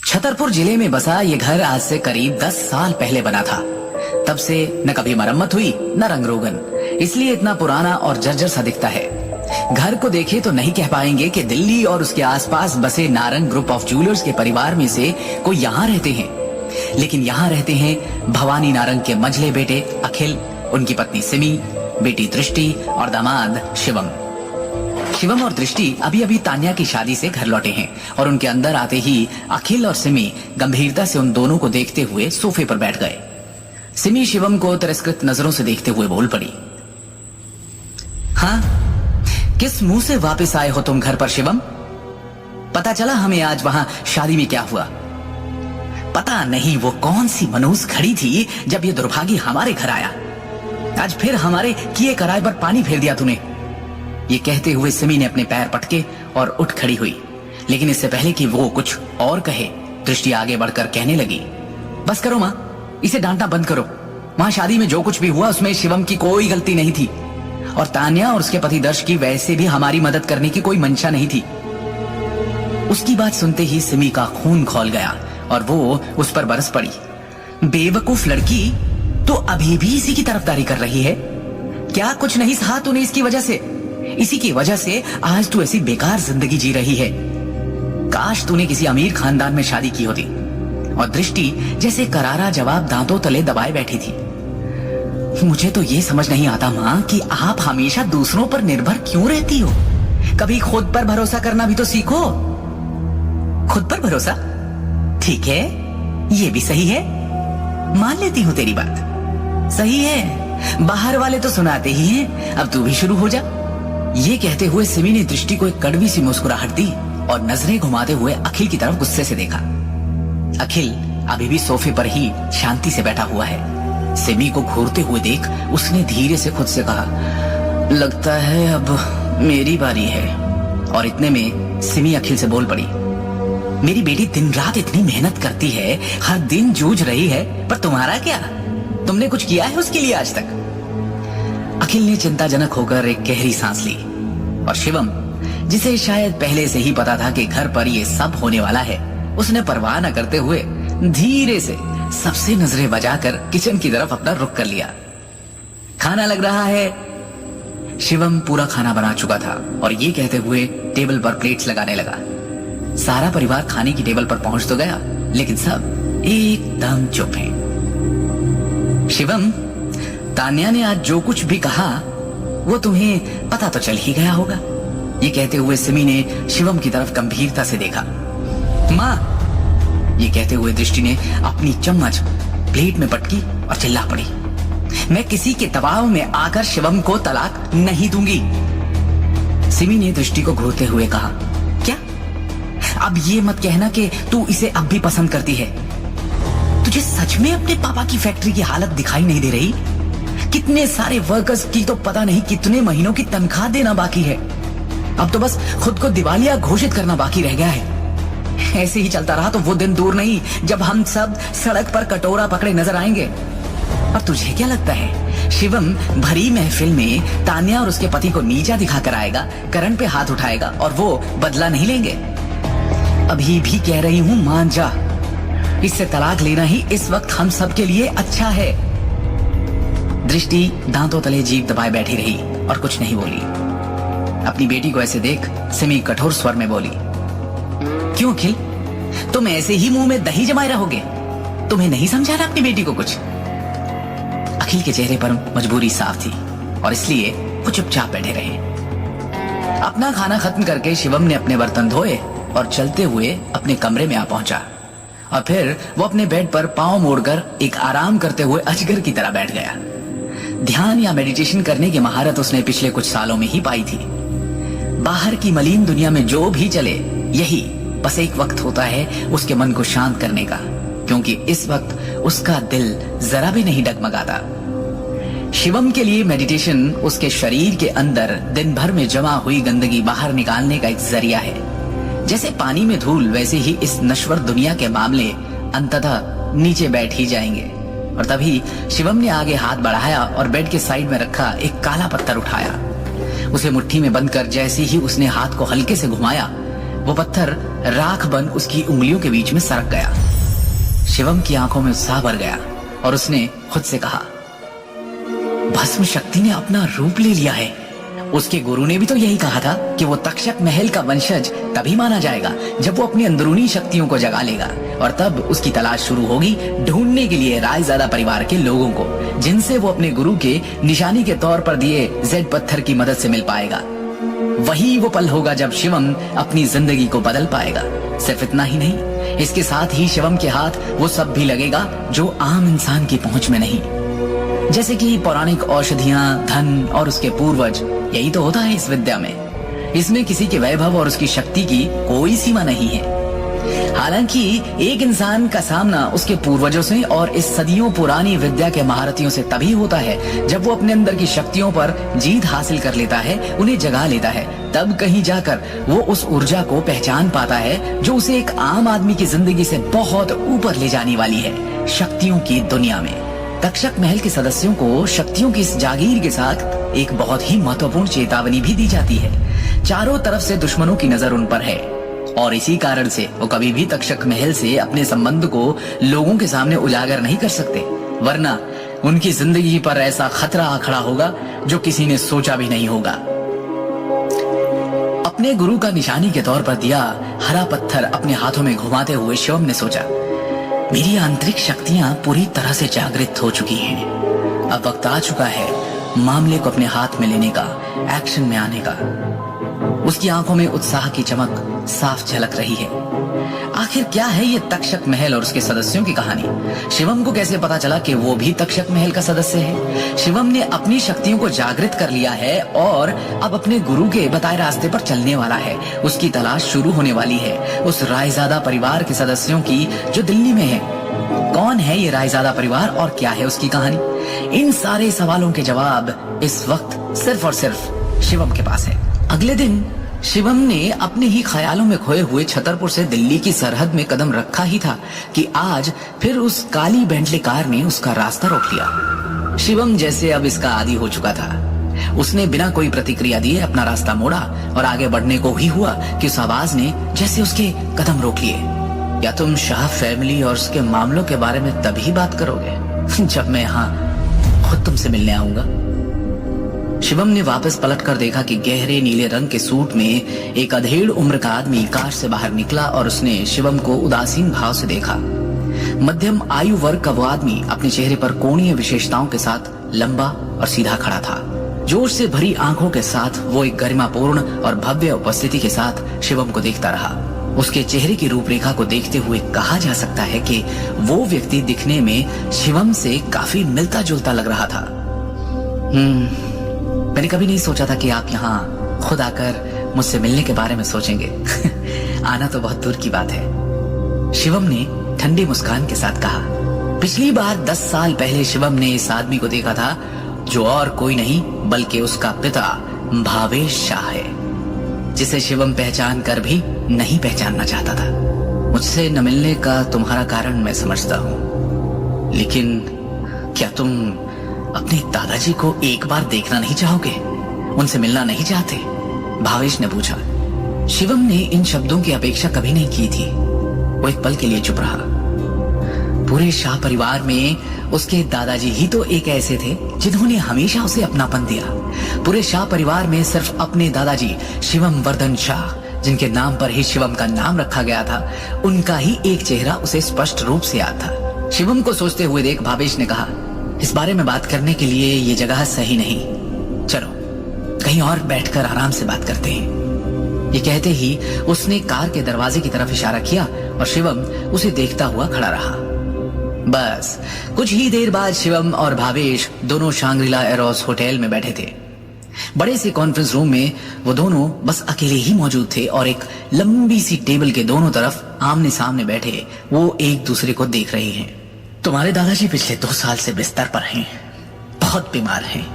छतरपुर जिले में बसा ये घर आज से करीब 10 साल पहले बना था। तब से न कभी मरम्मत हुई न रंग रोगन, इसलिए इतना पुराना और जर्जर सा दिखता है। घर को देखे तो नहीं कह पाएंगे कि दिल्ली और उसके आसपास बसे नारंग ग्रुप ऑफ ज्वेलर्स के परिवार में से कोई यहाँ रहते हैं। लेकिन यहाँ रहते हैं भवानी नारंग के मंझले बेटे अखिल, उनकी पत्नी सिमी, बेटी दृष्टि और दामाद शिवम। शिवम और दृष्टि अभी अभी तान्या की शादी से घर लौटे हैं और उनके अंदर आते ही अखिल और सिमी गंभीरता से उन दोनों को देखते हुए सोफे पर बैठ गए। सिमी शिवम को तिरस्कृत नजरों से देखते हुए बोल पड़ी, हाँ, किस मुंह से वापस आए हो तुम घर पर शिवम? पता चला हमें आज वहां शादी में क्या हुआ। पता नहीं वो कौन सी मनहूस खड़ी थी जब ये दुर्भागी हमारे घर आया। आज फिर हमारे किए कराए पर पानी फेर दिया तूने। ये कहते हुए सिमी ने अपने पैर पटके और उठ खड़ी हुई, लेकिन इससे पहले कि वो कुछ और कहे, दृष्टि आगे बढ़कर कहने लगी, बस करो माँ, इसे डांटना बंद करो। वहां शादी में जो कुछ भी हुआ उसमें शिवम की कोई गलती नहीं थी और तान्या और उसके पति दर्श की वैसे भी हमारी मदद करने की कोई मंशा नहीं थी। उसकी बात सुनते ही सिमी का खून खौल गया और वो उस पर बरस पड़ी। बेवकूफ लड़की, तो अभी भी इसी की तरफदारी कर रही है। क्या कुछ नहीं सहा तूने इसकी वजह से? इसी की वजह से आज तू ऐसी बेकार जिंदगी जी रही है। काश तूने किसी अमीर खानदान में शादी की होती। और दृष्टि जैसे करारा जवाब दांतों तले दबाए बैठी थी। मुझे तो ये समझ नहीं आता माँ कि आप हमेशा दूसरों पर निर्भर क्यों रहती हो? कभी खुद पर भरोसा करना भी तो सीखो। खुद पर भरोसा? ठीक है, ये भी सही है, मान लेती हूँ तेरी बात, सही है। बाहर वाले तो सुनाते ही हैं, अब तू भी शुरू हो जा। ये कहते हुए सिमी ने दृष्टि को एक कड़वी सी मुस्कुराहट दी और नजरें घुमाते हुए अखिल की तरफ गुस्से से देखा। अखिल अभी भी सोफे पर ही शांति से बैठा हुआ है। सिमी को घूरते हुए देख उसने धीरे से खुद से कहा, लगता है अब मेरी बारी है। और इतने में सिमी अखिल से बोल पड़ी, मेरी बेटी दिन रात इतनी मेहनत करती है, हर दिन जूझ रही है, पर तुम्हारा क्या? तुमने कुछ किया है उसके लिए आज तक? अखिल ने चिंताजनक होकर एक गहरी सांस ली और शिवम, जिसे शायद पहले से ही पता था कि घर पर ये सब होने वाला है, उसने परवाह न करते हुए धीरे से सबसे नजरें बजाकर किचन की तरफ अपना रुख कर लिया। खाना लग रहा है। शिवम पूरा खाना बना चुका था और ये कहते हुए टेबल पर प्लेट्स लगाने लगा। सारा परिवार खाने की टेबल पर पहुंच तो गया, लेकिन सब एकदम चुप हैं। शिवम, तान्या ने आज जो कुछ भी कहा वो तुम्हें पता तो चल ही गया होगा। ये कहते हुए सिमी ने शिवम की तरफ गंभीरता से देखा। माँ, ये कहते हुए दृष्टि ने अपनी चम्मच प्लेट में पटकी और चिल्ला पड़ी, मैं किसी के दबाव में आकर शिवम को तलाक नहीं दूंगी। सिमी ने दृष्टि को घूरते हुए कहा, क्या? अब ये मत कहना कि तू इसे अब भी पसंद करती है। तुझे सच में अपने पापा की फैक्ट्री की हालत दिखाई नहीं दे रही? कितने सारे वर्कर्स की तो पता नहीं कितने महीनों की तनख्वाह देना बाकी है। अब तो बस खुद को दिवालिया घोषित करना बाकी रह गया है। ऐसे ही चलता रहा तो वो दिन दूर नहीं जब हम सब सड़क पर कटोरा पकड़े नजर आएंगे। और तुझे क्या लगता है शिवम भरी महफिल में तान्या और उसके पति को नीचा दिखाकर आएगा, करण पे हाथ उठाएगा और वो बदला नहीं लेंगे? अभी भी कह रही हूँ, मान जा। इससे तलाक लेना ही इस वक्त हम सब के लिए अच्छा है। दृष्टि दांतों तले जीभ दबाए बैठी रही और कुछ नहीं बोली। अपनी बेटी को ऐसे देख सिमी कठोर स्वर में बोली, क्यों अखिल, तुम ऐसे ही मुंह में दही जमाए रहोगे? तुम्हें नहीं समझा रहा अपनी बेटी को कुछ? अखिल के चेहरे पर मजबूरी साफ थी और इसलिए वो चुपचाप बैठे रहे। अपना खाना खत्म करके शिवम ने अपने बर्तन धोए और चलते हुए अपने कमरे में आ पहुंचा और फिर वो अपने बेड पर पांव मोड़कर एक आराम करते हुए अजगर की तरह बैठ गया। ध्यान या मेडिटेशन करने की महारत उसने पिछले कुछ सालों में ही पाई थी। बाहर की मलिन दुनिया में जो भी चले, यही बस एक वक्त होता है उसके मन को शांत करने का, क्योंकि इस वक्त उसका दिल जरा भी नहीं डगमगाता। शिवम के लिए मेडिटेशन उसके शरीर के अंदर दिन भर में जमा हुई गंदगी बाहर निकालने का एक जरिया है। जैसे पानी में धूल, वैसे ही इस नश्वर दुनिया के मामले अंततः नीचे बैठ ही जाएंगे। और तभी शिवम ने आगे हाथ बढ़ाया और बेड के साइड में रखा एक काला पत्थर उठाया। उसे मुट्ठी में बंद कर जैसे ही उसने हाथ को हल्के से घुमाया, वो पत्थर राख बन उसकी उंगलियों के बीच में सरक गया। शिवम की आंखों में उत्साह भर गया और उसने खुद से कहा, भस्म शक्ति ने अपना रूप ले लिया है। उसके गुरु ने भी तो यही कहा था कि वो तक्षक महल का वंशज तभी माना जाएगा जब वो अपनी अंदरूनी शक्तियों को जगा लेगा, और तब उसकी तलाश शुरू होगी ढूंढने के लिए रायजादा परिवार के लोगों को, जिनसे वो अपने गुरु के निशानी के तौर पर दिए जेड पत्थर की मदद से मिल पाएगा। वही वो पल होगा जब शिवम अपनी जिंदगी को बदल पाएगा। सिर्फ इतना ही नहीं, इसके साथ ही शिवम के हाथ वो सब भी लगेगा जो आम इंसान की पहुंच में नहीं, जैसे कि पौराणिक औषधियां, धन और उसके पूर्वज। यही तो होता है इस विद्या में। इसमें किसी के वैभव और उसकी शक्ति की कोई सीमा नहीं है। हालांकि एक इंसान का सामना उसके पूर्वजों से और इस सदियों पुरानी विद्या के महारथियों से तभी होता है जब वो अपने अंदर की शक्तियों पर जीत हासिल कर लेता है, उन्हें जगा लेता है। तब कहीं जाकर वो उस ऊर्जा को पहचान पाता है जो उसे एक आम आदमी की जिंदगी से बहुत ऊपर ले जाने वाली है, शक्तियों की दुनिया में। तक्षक महल के सदस्यों को शक्तियों की इस जागीर के साथ एक बहुत ही महत्वपूर्ण चेतावनी भी दी जाती है। चारों तरफ से दुश्मनों की नजर उन पर है और इसी कारण से वो कभी भी तक्षक महल से अपने संबंध को लोगों के सामने उजागर नहीं कर सकते, वरना उनकी जिंदगी पर ऐसा खतरा आ खड़ा होगा जो किसी ने सोचा भी नहीं होगा। अपने गुरु का निशानी के तौर पर दिया हरा पत्थर अपने हाथों में घुमाते हुए शिवम ने सोचा, मेरी आंतरिक शक्तियां पूरी तरह से जागृत हो चुकी हैं। अब वक्त आ चुका है मामले को अपने हाथ में लेने का, एक्शन में आने का। उसकी आंखों में उत्साह की चमक साफ झलक रही है। आखिर क्या है ये तक्षक महल और उसके सदस्यों की कहानी? शिवम को कैसे पता चला कि वो भी तक्षक महल का सदस्य है? शिवम ने अपनी शक्तियों को जागृत कर लिया है और अब अपने गुरु के बताए रास्ते पर चलने वाला है। उसकी तलाश शुरू होने वाली है उस रायजादा परिवार के सदस्यों की जो दिल्ली में है। कौन है ये रायजादा परिवार और क्या है उसकी कहानी? इन सारे सवालों के जवाब इस वक्त सिर्फ और सिर्फ शिवम के पास है। अगले दिन शिवम ने अपने ही ख्यालों में खोए हुए छतरपुर से दिल्ली की सरहद में कदम रखा ही था कि आज फिर उस काली बेंटली कार ने उसका रास्ता रोक लिया। शिवम जैसे अब इसका आदी हो चुका था। उसने बिना कोई प्रतिक्रिया दिए अपना रास्ता मोड़ा और आगे बढ़ने को ही हुआ कि उस आवाज ने जैसे उसके कदम रोक लिए। क्या तुम शाह फैमिली और उसके मामलों के बारे में तभी बात करोगे जब मैं यहाँ खुद तुमसे मिलने आऊंगा? शिवम ने वापस पलट कर देखा कि गहरे नीले रंग के सूट में एक अधेड़ उम्र का आदमी कार से बाहर निकला और उसने शिवम को उदासीन भाव से देखा। मध्यम आयु वर्ग का वो आदमी अपने चेहरे पर कोणीय विशेषताओं के साथ लंबा और सीधा खड़ा था। जोश से भरी आंखों के साथ वो एक गरिमापूर्ण और भव्य उपस्थिति के साथ शिवम को देखता रहा। उसके चेहरे की रूपरेखा को देखते हुए कहा जा सकता है कि वो व्यक्ति दिखने में शिवम से काफी मिलता जुलता लग रहा था। मैंने कभी नहीं सोचा था कि आप यहाँ खुद आकर मुझसे मिलने के बारे में सोचेंगे। आना तो बहुत दूर की बात है, शिवम ने ठंडी मुस्कान के साथ कहा। पिछली बार 10 साल पहले शिवम ने इस आदमी को देखा था जो और कोई नहीं बल्कि उसका पिता भावेश शाह है, जिसे शिवम पहचान कर भी नहीं पहचानना चाहता था। मुझसे न मिलने का तुम्हारा कारण मैं समझता हूँ, लेकिन क्या तुम अपने दादाजी को एक बार देखना नहीं चाहोगे? उनसे मिलना नहीं चाहते? भावेश ने पूछा। शिवम ने इन शब्दों की अपेक्षा कभी नहीं की थी। वो एक पल के लिए चुप रहा। पूरे शाह परिवार में उसके दादाजी ही तो एक ऐसे थे जिन्होंने हमेशा उसे अपनापन दिया। पूरे शाह परिवार में सिर्फ अपने दादाजी शिवम वर्धन शाह, जिनके नाम पर ही शिवम का नाम रखा गया था, उनका ही एक चेहरा उसे स्पष्ट रूप से याद था। शिवम को सोचते हुए देख भावेश ने कहा, इस बारे में बात करने के लिए ये जगह सही नहीं, चलो कहीं और बैठकर आराम से बात करते हैं। ये कहते ही उसने कार के दरवाजे की तरफ इशारा किया और शिवम उसे देखता हुआ खड़ा रहा। बस कुछ ही देर बाद शिवम और भावेश दोनों शांग्रीला एरोस होटल में बैठे थे। बड़े से कॉन्फ्रेंस रूम में वो दोनों बस अकेले ही मौजूद थे और एक लंबी सी टेबल के दोनों तरफ आमने सामने बैठे वो एक दूसरे को देख रहे हैं। तुम्हारे दादाजी पिछले 2 साल से बिस्तर पर हैं, बहुत बीमार हैं।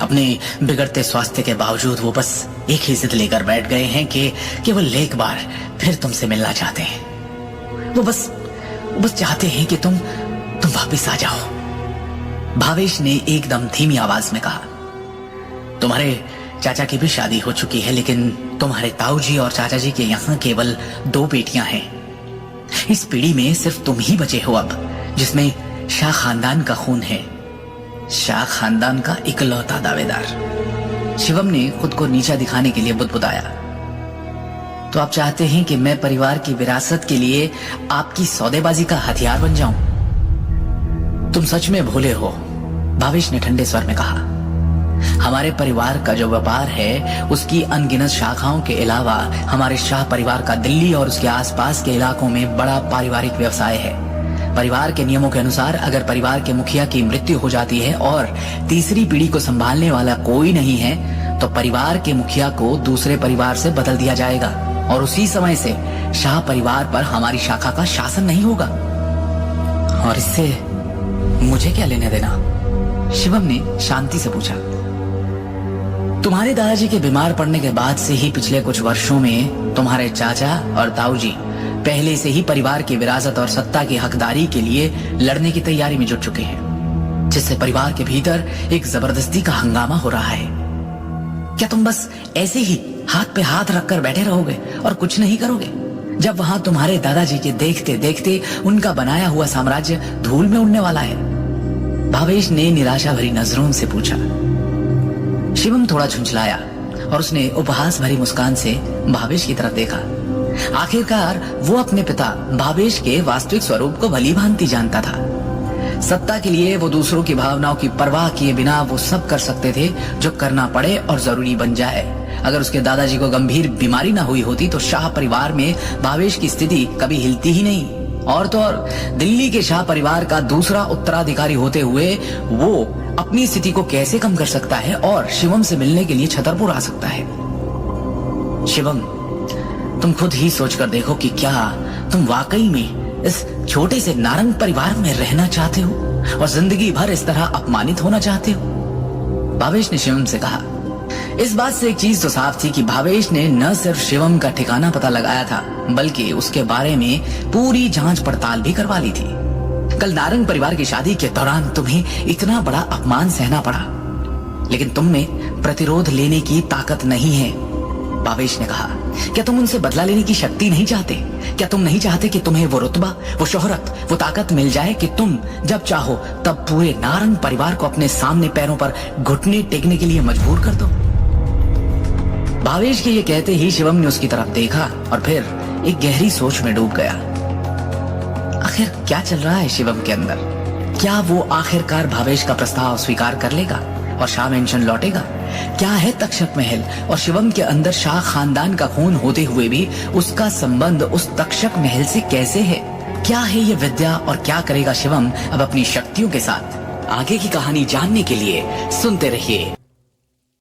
अपने बिगड़ते स्वास्थ्य के बावजूद वो बस एक ही जिद लेकर बैठ गए हैं कि केवल एक बार फिर तुमसे मिलना चाहते हैं। वो बस चाहते हैं कि तुम वापस आ जाओ। भावेश ने एकदम धीमी आवाज में कहा। तुम्हारे चाचा की भी शादी हो चुकी है, लेकिन तुम्हारे ताऊ जी और चाचा जी के यहाँ केवल 2 बेटियां हैं। इस पीढ़ी में सिर्फ तुम ही बचे हो अब, जिसमें शाह खानदान का खून है, शाह खानदान का इकलौता दावेदार। शिवम ने खुद को नीचा दिखाने के लिए बुदबुदाया। तो आप चाहते हैं कि मैं परिवार की विरासत के लिए आपकी सौदेबाजी का हथियार बन जाऊं? तुम सच में भोले हो, भावेश ने ठंडे स्वर में कहा। हमारे परिवार का जो व्यापार है उसकी अनगिनत शाखाओं के अलावा हमारे शाह परिवार का दिल्ली और उसके आसपास के इलाकों में बड़ा पारिवारिक व्यवसाय है। परिवार के नियमों के अनुसार अगर परिवार के मुखिया की मृत्यु हो जाती है और तीसरी पीढ़ी को संभालने वाला कोई नहीं है, तो परिवार के मुखिया को दूसरे परिवार से बदल दिया जाएगा और उसी समय से शाह परिवार पर हमारी शाखा का शासन नहीं होगा। और इससे मुझे क्या लेने देना? शिवम ने शांति से पूछा। तुम्हारे दादाजी के बीमार पड़ने के बाद से ही पिछले कुछ वर्षों में तुम्हारे चाचा और ताऊ जी पहले से ही परिवार की विरासत और सत्ता की हकदारी के लिए लड़ने की तैयारी में जुट चुके हैं, जिससे परिवार के भीतर एक जबरदस्ती का हंगामा हो रहा है। क्या तुम बस ऐसे ही हाथ पे हाथ रखकर बैठे रहोगे और कुछ नहीं करोगे, जब वहां तुम्हारे दादाजी के देखते देखते उनका बनाया हुआ साम्राज्य धूल में उड़ने वाला है? भावेश ने निराशा भरी नजरों से पूछा। शिवम थोड़ा झुंझलाया और उसने उपहास भरी मुस्कान से भावेश की तरफ देखा। आखिरकार वो अपने पिता भावेश के वास्तविक स्वरूप को भली भांति जानता था। सत्ता के लिए वो दूसरों की भावनाओं की परवाह किए बिना वो सब कर सकते थे जो करना पड़े और जरूरी बन जाए। अगर उसके दादाजी को गंभीर बीमारी ना हुई होती तो शाह परिवार में भावेश की स्थिति कभी हिलती ही नहीं। और तो और दिल्ली के शाह परिवार का दूसरा उत्तराधिकारी होते हुए वो अपनी स्थिति को कैसे कम कर सकता है और शिवम से मिलने के लिए छतरपुर आ सकता है? शिवम, तुम खुद ही सोच कर देखो कि क्या तुम वाकई में इस छोटे से नारंग परिवार में रहना चाहते हो और जिंदगी भर इस तरह अपमानित होना चाहते हो? भावेश ने शिवम से कहा। इस बात से एक चीज तो साफ थी कि भावेश ने न सिर्फ शिवम का ठिकाना पता लगाया था, बल्कि उसके बारे में पूरी जांच पड़ताल भी करवा ली थी। कल नारंग परिवार की शादी के दौरान तुम्हें इतना बड़ा अपमान सहना पड़ा, लेकिन तुम में प्रतिरोध लेने की ताकत नहीं है, भावेश ने कहा। क्या तुम उनसे बदला लेने की शक्ति नहीं चाहते? क्या तुम नहीं चाहते कि तुम्हें वो रुतबा, वो शोहरत, वो ताकत मिल जाए कि तुम जब चाहो तब पूरे नारंग परिवार को अपने सामने पैरों पर घुटने टेकने के लिए मजबूर कर दो? भावेश के ये कहते ही शिवम ने उसकी तरफ देखा और फिर एक गहरी सोच में डूब गया। आखिर क्या चल रहा है शिवम के अंदर? क्या वो आखिरकार भावेश का प्रस्ताव स्वीकार कर लेगा और शाह मेंशन लौटेगा? क्या है तक्षक महल और शिवम के अंदर शाह खानदान का खून होते हुए भी उसका संबंध उस तक्षक महल से कैसे है? क्या है ये विद्या और क्या करेगा शिवम अब अपनी शक्तियों के साथ? आगे की कहानी जानने के लिए सुनते रहिए।